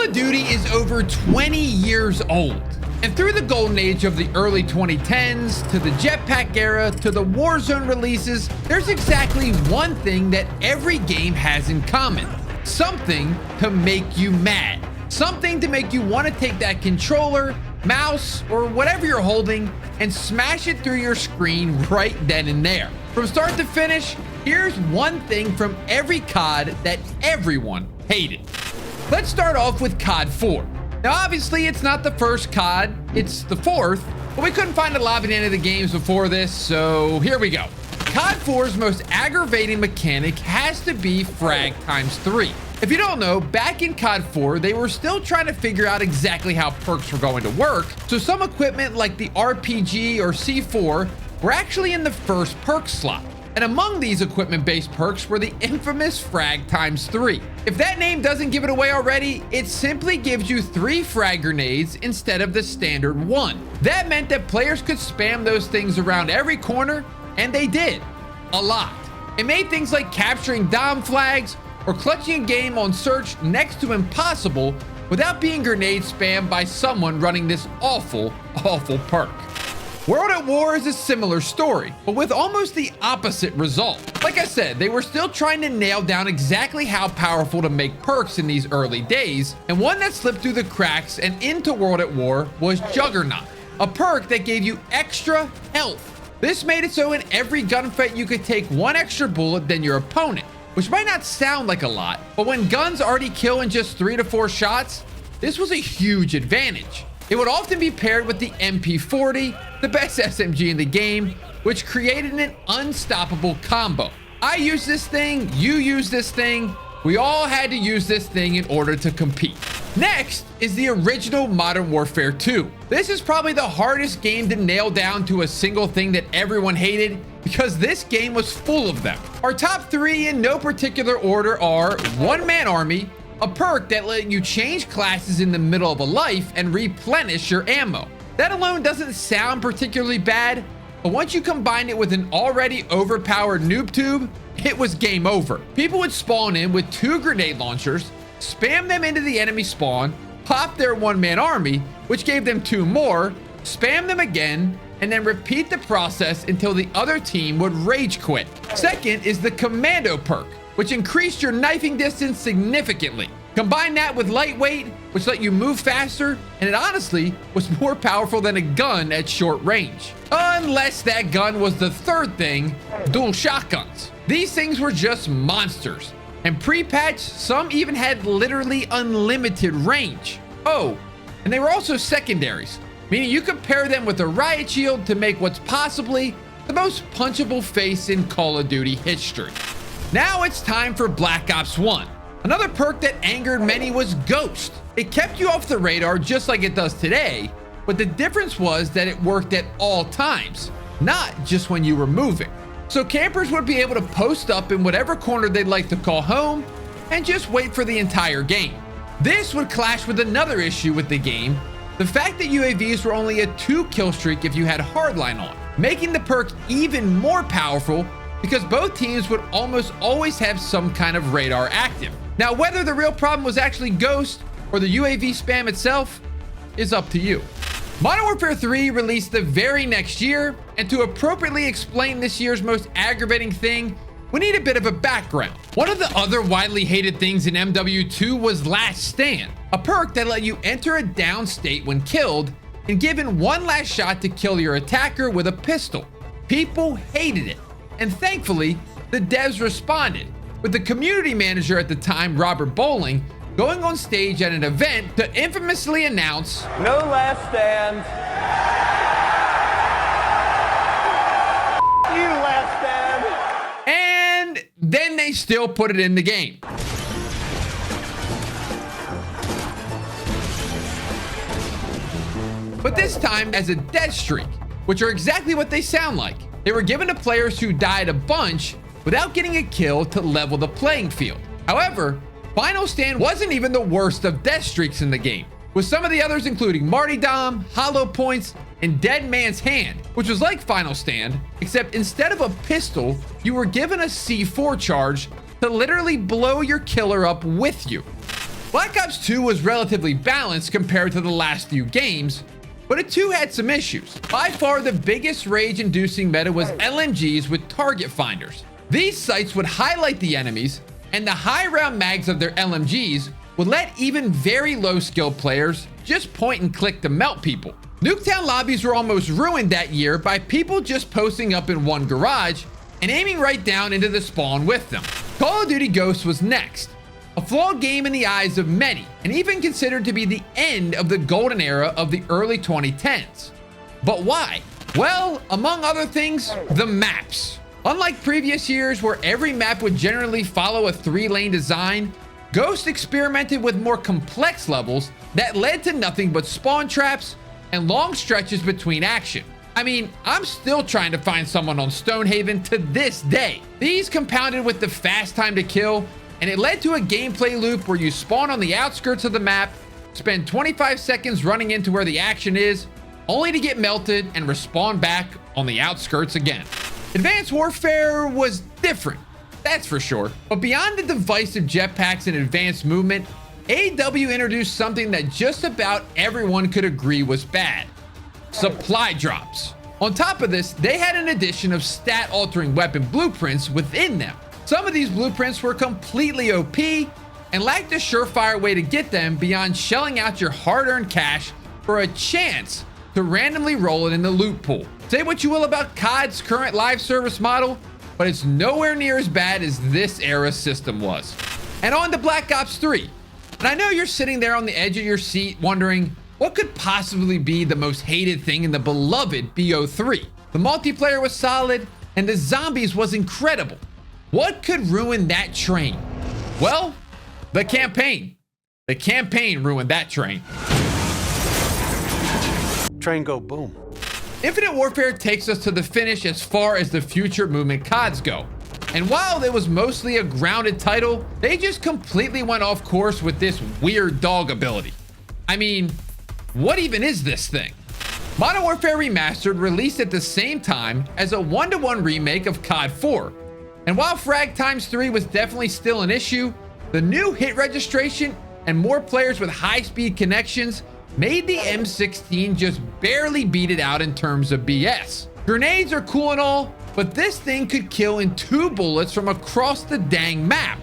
of Duty is over 20 years old. And through the golden age of the early 2010s, to the jetpack era, to the Warzone releases, there's exactly one thing that every game has in common. Something to make you mad. Something to make you want to take that controller, mouse, or whatever you're holding and smash it through your screen right then and there. From start to finish, here's one thing from every COD that everyone hated. Let's start off with COD 4. Now, obviously, it's not the first COD, it's the fourth, but we couldn't find a lobby in any of the games before this, so here we go. COD 4's most aggravating mechanic has to be frag times 3. If you don't know, back in COD 4, they were still trying to figure out exactly how perks were going to work, so some equipment like the RPG or C4 were actually in the first perk slot. And among these equipment-based perks were the infamous frag times 3. If that name doesn't give it away already, it simply gives you 3 frag grenades instead of the standard 1. That meant that players could spam those things around every corner, and they did. A lot. It made things like capturing dom flags or clutching a game on search next to impossible without being grenade spammed by someone running this awful, awful perk. World at War is a similar story, but with almost the opposite result. Like I said, they were still trying to nail down exactly how powerful to make perks in these early days, and one that slipped through the cracks and into World at War was Juggernaut, a perk that gave you extra health. This made it so in every gunfight you could take 1 extra bullet than your opponent, which might not sound like a lot, but when guns already kill in just 3 to 4 shots, this was a huge advantage. It would often be paired with the MP40, the best SMG in the game, which created an unstoppable combo. I use this thing, you use this thing, we all had to use this thing in order to compete. Next is the original Modern Warfare 2. This is probably the hardest game to nail down to a single thing that everyone hated because this game was full of them. Our top 3 in no particular order are One Man Army, a perk that let you change classes in the middle of a life and replenish your ammo. That alone doesn't sound particularly bad, but once you combine it with an already overpowered noob tube, it was game over. People would spawn in with 2 grenade launchers, spam them into the enemy spawn, pop their one-man army, which gave them 2 more, spam them again, and then repeat the process until the other team would rage quit. Second is the Commando perk, which increased your knifing distance significantly. Combine that with lightweight, which let you move faster, and it honestly was more powerful than a gun at short range. Unless that gun was the third thing, dual shotguns. These things were just monsters, and pre-patch, some even had literally unlimited range. Oh, and they were also secondaries, meaning you could pair them with a riot shield to make what's possibly the most punchable face in Call of Duty history. Now it's time for Black Ops 1. Another perk that angered many was Ghost. It kept you off the radar just like it does today, but the difference was that it worked at all times, not just when you were moving. So campers would be able to post up in whatever corner they'd like to call home and just wait for the entire game. This would clash with another issue with the game, the fact that UAVs were only a 2 kill streak if you had hardline on, making the perk even more powerful because both teams would almost always have some kind of radar active. Now, whether the real problem was actually Ghost or the UAV spam itself is up to you. Modern Warfare 3 released the very next year, and to appropriately explain this year's most aggravating thing, we need a bit of a background. One of the other widely hated things in MW2 was Last Stand, a perk that let you enter a down state when killed and given one last shot to kill your attacker with a pistol. People hated it, and thankfully, the devs responded, with the community manager at the time, Robert Bowling, going on stage at an event to infamously announce, "No last stand. You last stand." And then they still put it in the game. But this time as a death streak, which are exactly what they sound like. They were given to players who died a bunch without getting a kill to level the playing field. However, Final Stand wasn't even the worst of death streaks in the game, with some of the others including Martyrdom, Hollow Points, and Dead Man's Hand, which was like Final Stand, except instead of a pistol, you were given a C4 charge to literally blow your killer up with you. Black Ops 2 was relatively balanced compared to the last few games, but it too had some issues. By far the biggest rage-inducing meta was LMGs with target finders. These sights would highlight the enemies, and the high round mags of their LMGs would let even very low skilled players just point and click to melt people. Nuketown lobbies were almost ruined that year by people just posting up in one garage and aiming right down into the spawn with them. Call of Duty Ghosts was next. A flawed game in the eyes of many, and even considered to be the end of the golden era of the early 2010s. But why? Well, among other things, the maps. Unlike previous years where every map would generally follow a 3-lane design, Ghost experimented with more complex levels that led to nothing but spawn traps and long stretches between action. I mean, I'm still trying to find someone on Stonehaven to this day. These compounded with the fast time to kill, and it led to a gameplay loop where you spawn on the outskirts of the map, spend 25 seconds running into where the action is, only to get melted and respawn back on the outskirts again. Advanced Warfare was different, that's for sure. But beyond the divisive jetpacks and advanced movement, AW introduced something that just about everyone could agree was bad: supply drops. On top of this, they had an addition of stat-altering weapon blueprints within them. Some of these blueprints were completely OP and lacked a surefire way to get them beyond shelling out your hard-earned cash for a chance to randomly roll it in the loot pool. Say what you will about COD's current live service model, but it's nowhere near as bad as this era system was. And on to Black Ops 3. And I know you're sitting there on the edge of your seat wondering, what could possibly be the most hated thing in the beloved BO3? The multiplayer was solid, and the zombies was incredible. What could ruin that train? Well, the campaign. The campaign ruined that train. Train go boom. Infinite Warfare takes us to the finish as far as the future movement CODs go. And while it was mostly a grounded title, they just completely went off course with this weird dog ability. I mean, what even is this thing? Modern Warfare Remastered released at the same time as a 1-to-1 remake of COD 4. And while Frag Times 3 was definitely still an issue, the new hit registration and more players with high-speed connections made the M16 just barely beat it out in terms of BS. Grenades are cool and all, but this thing could kill in 2 bullets from across the dang map.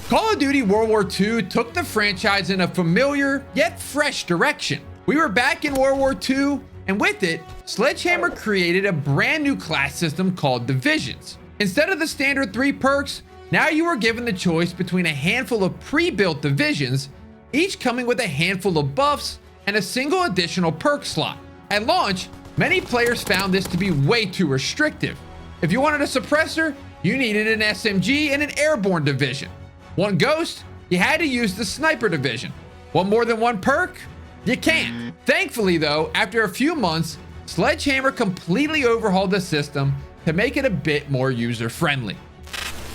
Call of Duty World War II took the franchise in a familiar yet fresh direction. We were back in World War II, and with it, Sledgehammer created a brand new class system called Divisions. Instead of the standard 3 perks, now you were given the choice between a handful of pre-built divisions, each coming with a handful of buffs and a single additional perk slot. At launch, many players found this to be way too restrictive. If you wanted a suppressor, you needed an SMG and an airborne division. Want Ghost? You had to use the sniper division. Want more than one perk? You can't. Thankfully though, after a few months, Sledgehammer completely overhauled the system to make it a bit more user-friendly.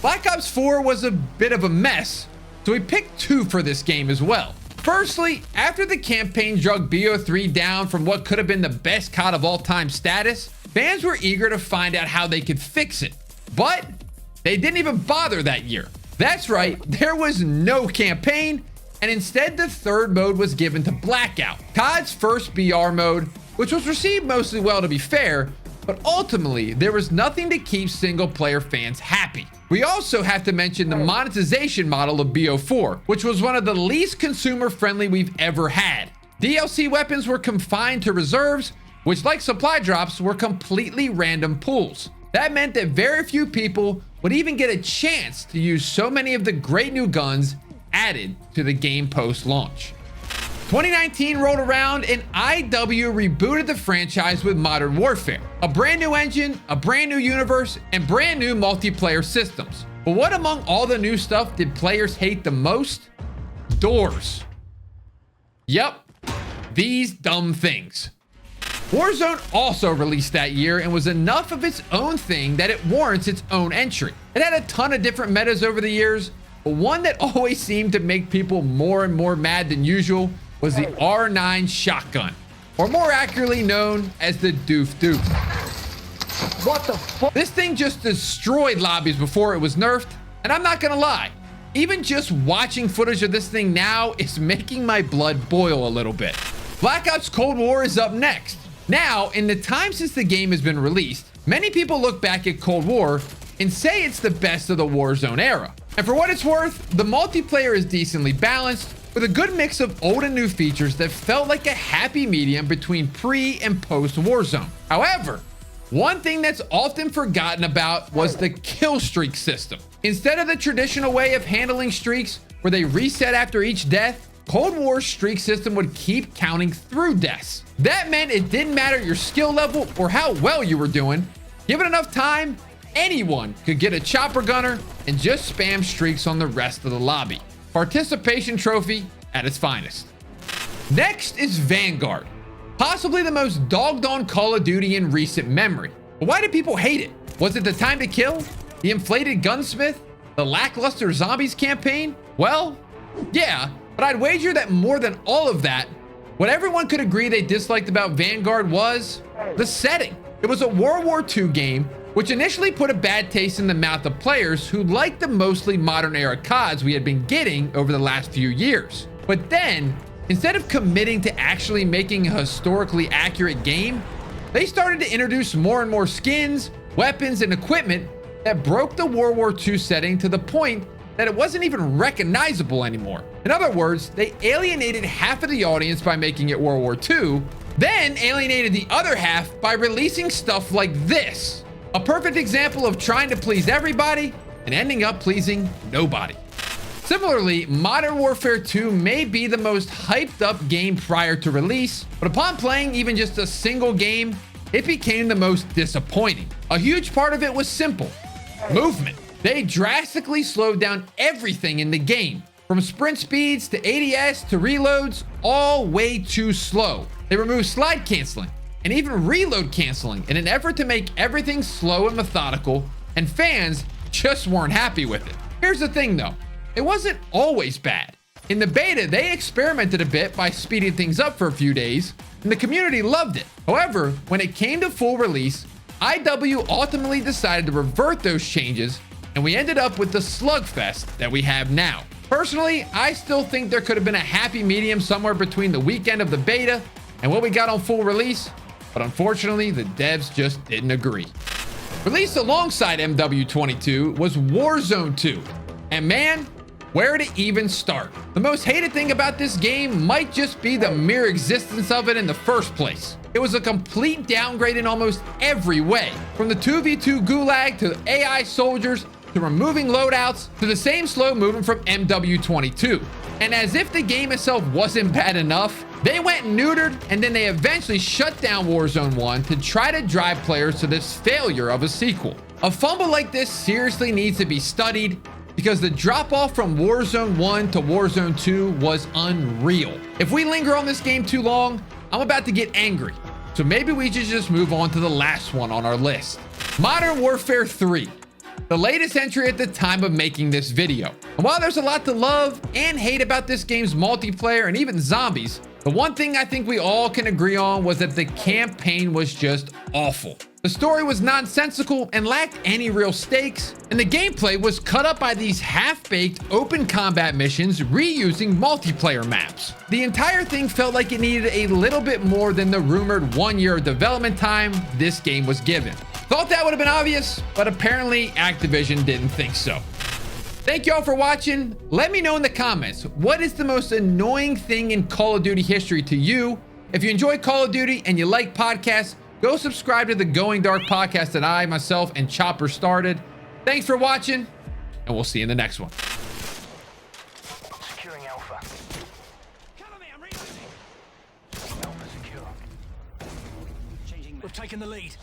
Black Ops 4 was a bit of a mess, so we picked 2 for this game as well. Firstly, after the campaign drug BO3 down from what could have been the best COD of all time status, fans were eager to find out how they could fix it. But they didn't even bother that year. That's right, there was no campaign, and instead the third mode was given to Blackout, COD's first BR mode, which was received mostly well to be fair, but ultimately there was nothing to keep single player fans happy. We also have to mention the monetization model of BO4, which was one of the least consumer friendly we've ever had. DLC weapons were confined to reserves, which like supply drops were completely random pools. That meant that very few people would even get a chance to use so many of the great new guns added to the game post-launch. 2019 rolled around and IW rebooted the franchise with Modern Warfare, a brand new engine, a brand new universe, and brand new multiplayer systems. But what among all the new stuff did players hate the most? Doors. Yep, these dumb things. Warzone also released that year and was enough of its own thing that it warrants its own entry. It had a ton of different metas over the years, but one that always seemed to make people more and more mad than usual was the R9 shotgun, or more accurately known as the Doof Doof. What the fuck? This thing just destroyed lobbies before it was nerfed, and I'm not gonna lie, Even just watching footage of this thing now is making my blood boil a little bit. Black Ops Cold War is up next. Now, in the time since the game has been released, many people look back at Cold War and say it's the best of the Warzone era. And for what it's worth, the multiplayer is decently balanced with a good mix of old and new features that felt like a happy medium between pre and post Warzone. However, one thing that's often forgotten about was the kill streak system. Instead of the traditional way of handling streaks where they reset after each death, Cold War's streak system would keep counting through deaths. That meant it didn't matter your skill level or how well you were doing. Given enough time, anyone could get a chopper gunner and just spam streaks on the rest of the lobby. Participation trophy at its finest. Next is Vanguard, possibly the most dogged on Call of Duty in recent memory. But why did people hate it? Was it the time to kill? The inflated gunsmith? The lackluster zombies campaign? Well, yeah, but I'd wager that more than all of that, what everyone could agree they disliked about Vanguard was the setting. It was a World War II game, which initially put a bad taste in the mouth of players who liked the mostly modern era CODs we had been getting over the last few years. But then, instead of committing to actually making a historically accurate game, they started to introduce more and more skins, weapons, and equipment that broke the World War II setting to the point that it wasn't even recognizable anymore. In other words, they alienated half of the audience by making it World War II, then alienated the other half by releasing stuff like this. A perfect example of trying to please everybody and ending up pleasing nobody. Similarly, Modern Warfare 2 may be the most hyped up game prior to release, but upon playing even just a single game, it became the most disappointing. A huge part of it was simple: movement. They drastically slowed down everything in the game, from sprint speeds to ADS to reloads, all way too slow. They removed slide canceling and even reload canceling in an effort to make everything slow and methodical, and fans just weren't happy with it. Here's the thing though, it wasn't always bad. In the beta, they experimented a bit by speeding things up for a few days, and the community loved it. However, when it came to full release, IW ultimately decided to revert those changes, and we ended up with the slugfest that we have now. Personally, I still think there could have been a happy medium somewhere between the weekend of the beta and what we got on full release, but unfortunately, the devs just didn't agree. Released alongside MW22 was Warzone 2, and man, where to even start? The most hated thing about this game might just be the mere existence of it in the first place. It was a complete downgrade in almost every way, from the 2v2 gulag to AI soldiers to removing loadouts to the same slow movement from MW22. And as if the game itself wasn't bad enough, they went neutered, and then they eventually shut down Warzone 1 to try to drive players to this failure of a sequel. A fumble like this seriously needs to be studied, because the drop off from Warzone 1 to Warzone 2 was unreal. If we linger on this game too long, I'm about to get angry. So maybe we should just move on to the last one on our list. Modern Warfare 3. The latest entry at the time of making this video. And while there's a lot to love and hate about this game's multiplayer and even zombies, the one thing I think we all can agree on was that the campaign was just awful. The story was nonsensical and lacked any real stakes, and the gameplay was cut up by these half-baked open combat missions reusing multiplayer maps. The entire thing felt like it needed a little bit more than the rumored 1 year of development time this game was given. Thought that would have been obvious, but apparently Activision didn't think so. Thank you all for watching. Let me know in the comments, what is the most annoying thing in Call of Duty history to you? If you enjoy Call of Duty and you like podcasts, go subscribe to the Going Dark podcast that I, myself, and Chopper started. Thanks for watching, and we'll see you in the next one. Securing Alpha. Cover me, I'm reloading. Alpha secure. We've taken the lead.